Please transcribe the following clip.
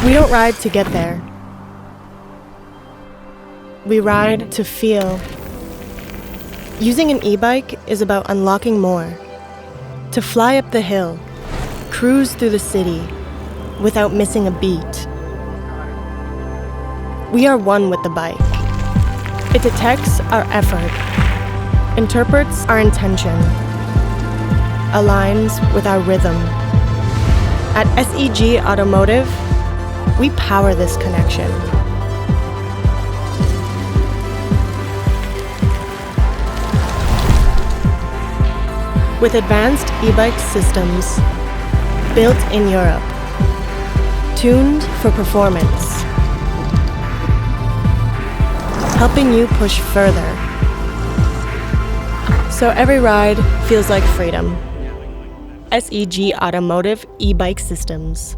We don't ride to get there. We ride to feel. Using an e-bike is about unlocking more. To fly up the hill, cruise through the city without missing a beat. We are one with the bike. It detects our effort, interprets our intention, aligns with our rhythm. At SEG Automotive, we power this connection. With advanced e-bike systems built in Europe, tuned for performance, helping you push further, so every ride feels like freedom. SEG Automotive e-bike systems.